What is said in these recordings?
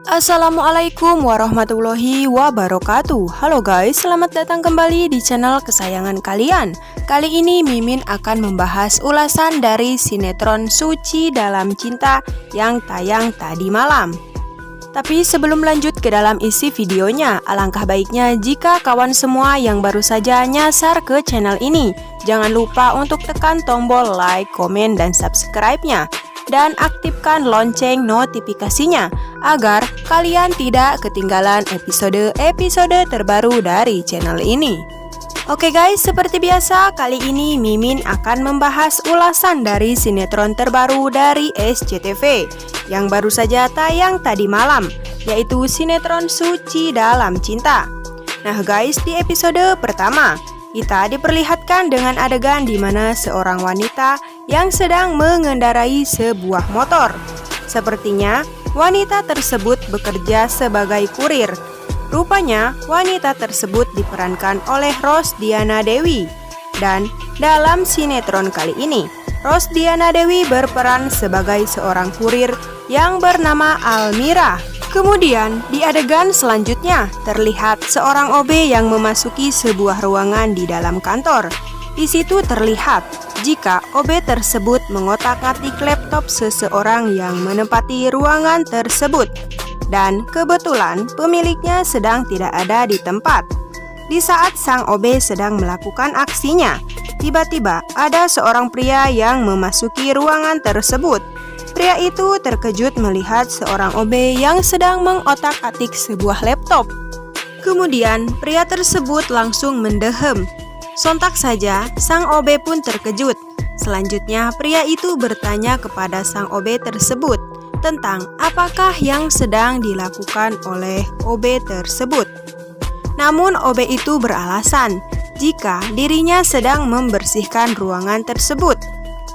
Assalamualaikum warahmatullahi wabarakatuh. Halo guys, selamat datang kembali di channel kesayangan kalian. Kali ini Mimin akan membahas ulasan dari sinetron Suci Dalam Cinta yang tayang tadi malam. Tapi sebelum lanjut ke dalam isi videonya, alangkah baiknya jika kawan semua yang baru saja nyasar ke channel ini, jangan lupa untuk tekan tombol like, komen, dan subscribe-nya. Dan aktifkan lonceng notifikasinya agar kalian tidak ketinggalan episode-episode terbaru dari channel ini. Oke guys, seperti biasa kali ini Mimin akan membahas ulasan dari sinetron terbaru dari SCTV yang baru saja tayang tadi malam, yaitu sinetron Suci Dalam Cinta. Nah guys, di episode pertama kita diperlihatkan dengan adegan di mana seorang wanita yang sedang mengendarai sebuah motor. Sepertinya wanita tersebut bekerja sebagai kurir. Rupanya wanita tersebut diperankan oleh Rosdiana Dewi. Dan dalam sinetron kali ini, Rosdiana Dewi berperan sebagai seorang kurir yang bernama Almira. Kemudian di adegan selanjutnya terlihat seorang OB yang memasuki sebuah ruangan di dalam kantor. Di situ terlihat jika OB tersebut mengotak-atik laptop seseorang yang menempati ruangan tersebut. Dan kebetulan pemiliknya sedang tidak ada di tempat. Di saat sang OB sedang melakukan aksinya, tiba-tiba ada seorang pria yang memasuki ruangan tersebut. Pria itu terkejut melihat seorang OB yang sedang mengotak-atik sebuah laptop. Kemudian pria tersebut langsung mendehem. Sontak saja sang OB pun terkejut. Selanjutnya pria itu bertanya kepada sang OB tersebut tentang apakah yang sedang dilakukan oleh OB tersebut. Namun OB itu beralasan jika dirinya sedang membersihkan ruangan tersebut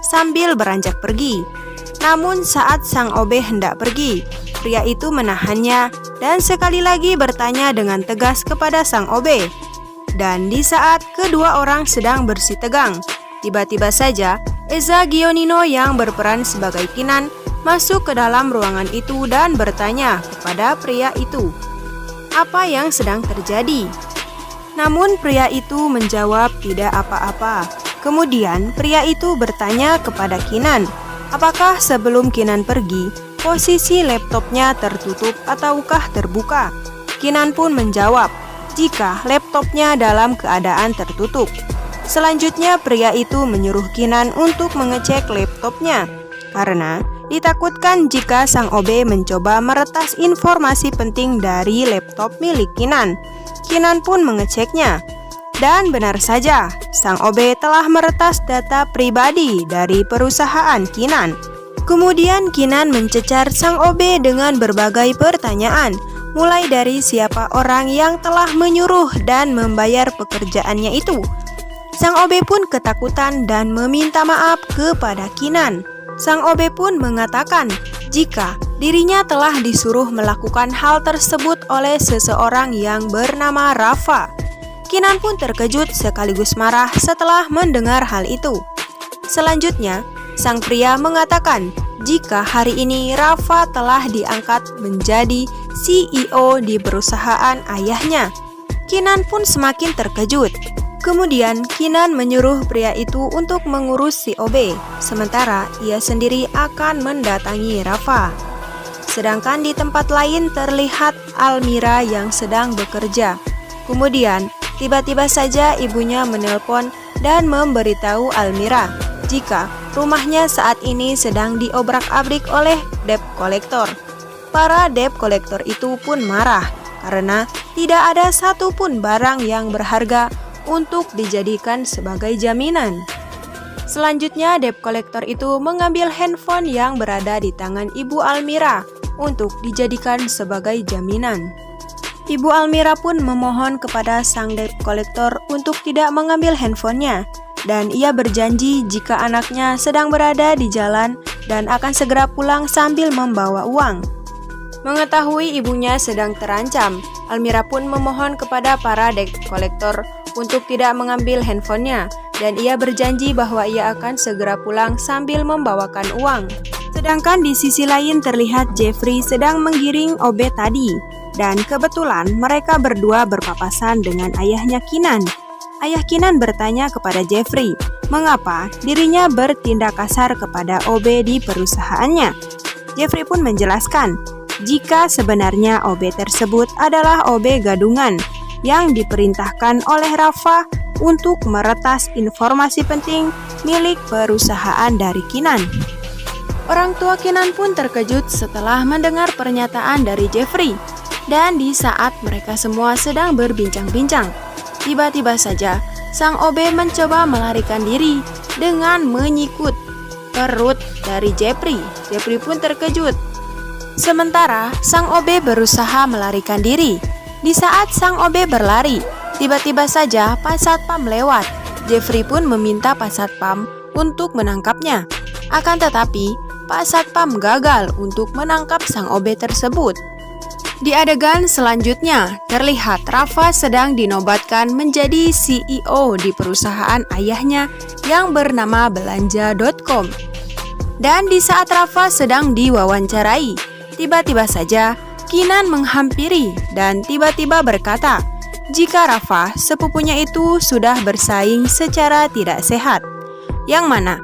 sambil beranjak pergi. Namun saat sang OB hendak pergi, pria itu menahannya dan sekali lagi bertanya dengan tegas kepada sang OB. Dan di saat kedua orang sedang bersih tegang, tiba-tiba saja Eza Gionino yang berperan sebagai Kinan masuk ke dalam ruangan itu dan bertanya kepada pria itu, apa yang sedang terjadi? Namun pria itu menjawab tidak apa-apa. Kemudian pria itu bertanya kepada Kinan, apakah sebelum Kinan pergi, posisi laptopnya tertutup ataukah terbuka? Kinan pun menjawab, jika laptopnya dalam keadaan tertutup. Selanjutnya pria itu menyuruh Kinan untuk mengecek laptopnya, karena ditakutkan jika sang OB mencoba meretas informasi penting dari laptop milik Kinan. Kinan pun mengeceknya. Dan benar saja, sang OB telah meretas data pribadi dari perusahaan Kinan. Kemudian Kinan mencecar sang OB dengan berbagai pertanyaan, mulai dari siapa orang yang telah menyuruh dan membayar pekerjaannya itu. Sang OB pun ketakutan dan meminta maaf kepada Kinan. Sang OB pun mengatakan jika dirinya telah disuruh melakukan hal tersebut oleh seseorang yang bernama Rafa. Kinan pun terkejut sekaligus marah setelah mendengar hal itu. Selanjutnya, sang pria mengatakan jika hari ini Rafa telah diangkat menjadi CEO di perusahaan ayahnya. Kinan pun semakin terkejut. Kemudian Kinan menyuruh pria itu untuk mengurus si OB, sementara ia sendiri akan mendatangi Rafa. Sedangkan di tempat lain terlihat Almira yang sedang bekerja. Kemudian tiba-tiba saja ibunya menelpon dan memberitahu Almira jika rumahnya saat ini sedang diobrak-abrik oleh debt collector. Para debt collector itu pun marah karena tidak ada satupun barang yang berharga untuk dijadikan sebagai jaminan. Selanjutnya debt collector itu mengambil handphone yang berada di tangan Ibu Almira untuk dijadikan sebagai jaminan. Ibu Almira pun memohon kepada sang debt collector untuk tidak mengambil handphonenya, dan ia berjanji jika anaknya sedang berada di jalan dan akan segera pulang sambil membawa uang. Mengetahui ibunya sedang terancam, Almira pun memohon kepada para debt collector untuk tidak mengambil handphonenya, dan ia berjanji bahwa ia akan segera pulang sambil membawakan uang. Sedangkan di sisi lain terlihat Jeffrey sedang menggiring OB tadi. Dan kebetulan mereka berdua berpapasan dengan ayahnya Keenan. Ayah Keenan bertanya kepada Jeffrey, mengapa dirinya bertindak kasar kepada OB di perusahaannya. Jeffrey pun menjelaskan, jika sebenarnya OB tersebut adalah OB gadungan yang diperintahkan oleh Rafa untuk meretas informasi penting milik perusahaan dari Keenan. Orang tua Keenan pun terkejut setelah mendengar pernyataan dari Jeffrey. Dan di saat mereka semua sedang berbincang-bincang, tiba-tiba saja sang OB mencoba melarikan diri dengan menyikut perut dari Jeffrey. Jeffrey pun terkejut. Sementara sang OB berusaha melarikan diri. Di saat sang OB berlari, tiba-tiba saja Pak Satpam lewat. Jeffrey pun meminta Pak Satpam untuk menangkapnya. Akan tetapi, Pak Satpam gagal untuk menangkap sang OB tersebut. Di adegan selanjutnya, terlihat Rafa sedang dinobatkan menjadi CEO di perusahaan ayahnya yang bernama Belanja.com. Dan di saat Rafa sedang diwawancarai, tiba-tiba saja Keenan menghampiri dan tiba-tiba berkata, jika Rafa, sepupunya itu sudah bersaing secara tidak sehat. Yang mana,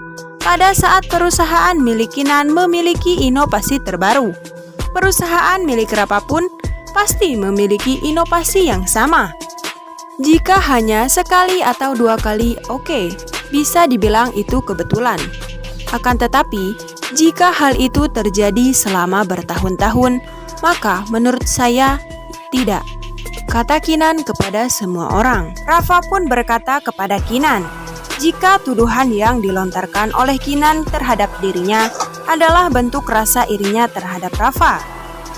pada saat perusahaan milik Keenan memiliki inovasi terbaru, perusahaan milik Rafa pun pasti memiliki inovasi yang sama. Jika hanya sekali atau dua kali, oke, bisa dibilang itu kebetulan. Akan tetapi, jika hal itu terjadi selama bertahun-tahun, maka menurut saya tidak, kata Keenan kepada semua orang. Rafa pun berkata kepada Keenan, jika tuduhan yang dilontarkan oleh Keenan terhadap dirinya adalah bentuk rasa irinya terhadap Rafa,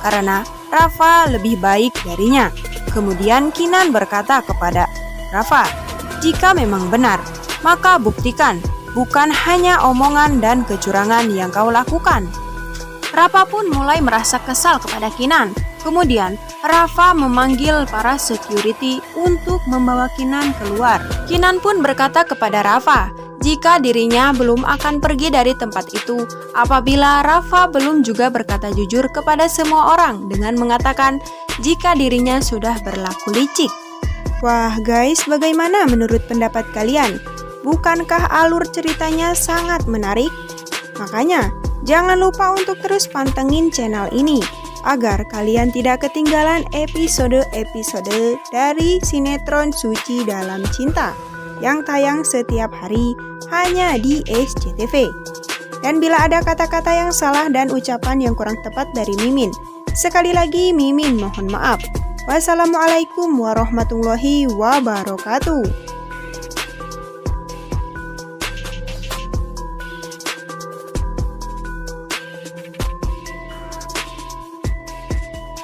karena Rafa lebih baik darinya. Kemudian Keenan berkata kepada Rafa, jika memang benar, maka buktikan, bukan hanya omongan dan kecurangan yang kau lakukan. Rafa pun mulai merasa kesal kepada Keenan. Kemudian Rafa memanggil para security untuk membawa Keenan keluar. Keenan pun berkata kepada Rafa, jika dirinya belum akan pergi dari tempat itu apabila Rafa belum juga berkata jujur kepada semua orang dengan mengatakan jika dirinya sudah berlaku licik. Wah guys, bagaimana menurut pendapat kalian? Bukankah alur ceritanya sangat menarik? Makanya, jangan lupa untuk terus pantengin channel ini agar kalian tidak ketinggalan episode-episode dari sinetron Suci Dalam Cinta yang tayang setiap hari hanya di SCTV. Dan bila ada kata-kata yang salah dan ucapan yang kurang tepat dari Mimin, sekali lagi Mimin mohon maaf. Wassalamualaikum warahmatullahi wabarakatuh.